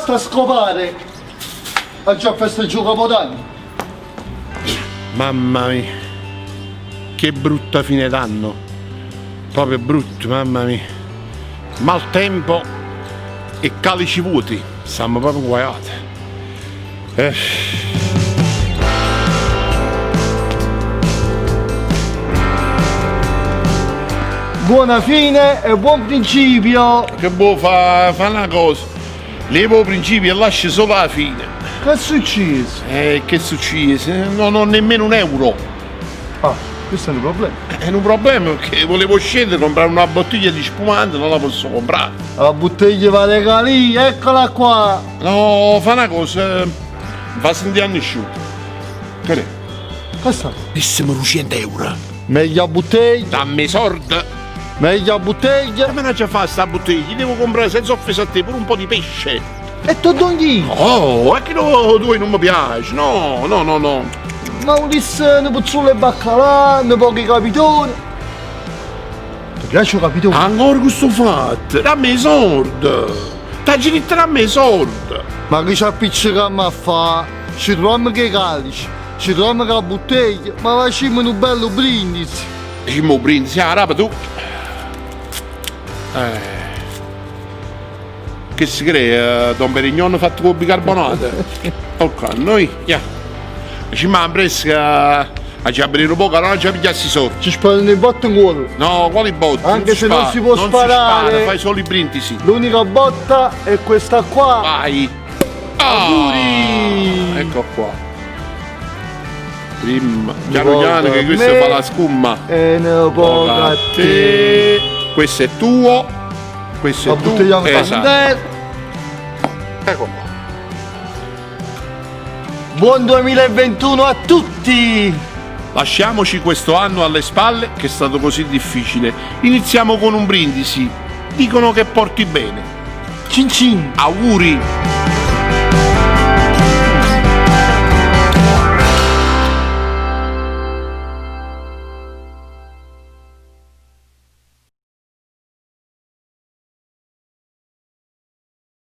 basta scopare. Ha già festeggiato Capodanno. Mamma mia, che brutta fine d'anno. Proprio brutto, mamma mia. Maltempo e calici vuoti. Stiamo proprio guaiati. Buona fine e buon principio. Che boh, fa una cosa. Levo il principio e lascio solo la fine. Che è successo? Che è successo? Non ho nemmeno un euro. Ah, questo è un problema. È un problema perché volevo scendere e comprare una bottiglia di spumante, non la posso comprare. La bottiglia va lì, eccola qua. No, fa una cosa. Mi fa sentire a nessuno. Che è? Che sta? Dissimo 200 euro. Meglio a bottiglia. Dammi sorda. Meglio a bottiglia. Che me ne già fa sta bottiglia? Devo comprare senza offesa a te pure un po' di pesce. E tu donghi? Oh, è che no, tu non mi piace. No. Ma Ulisse, ne puzzule e baccalà, ne pochi capitoni. Ti piace il capitone? Ancora questo fatto? Dammi i soldi. Tagli di dammi i soldi. Ma che ci appiccichiamo a fa? Ci troviamo che calici, ci troviamo che la bottiglia, ma facciamo un bello brindisi. Diciamo brindisi, rapa tu. Che si crea? Don Perignon fatto con bicarbonato. Ok, noi, ci manca presca a ci aprire un po', che non ci pigliassi i soldi. Ci sparano i botte in cuore. No, quali botte? Anche se non si può sparare. spara, fai solo i brindisi. L'unica botta è questa qua. Vai. Auguri. Ecco qua. Prima, piano che questo fa la scumma. E ne poco a te. Questo è tuo. Questo La è tuo. bottiglia Esatto. Ecco qua. Buon 2021 a tutti! Lasciamoci questo anno alle spalle che è stato così difficile. Iniziamo con un brindisi. Dicono che porti bene. Cin cin! Auguri!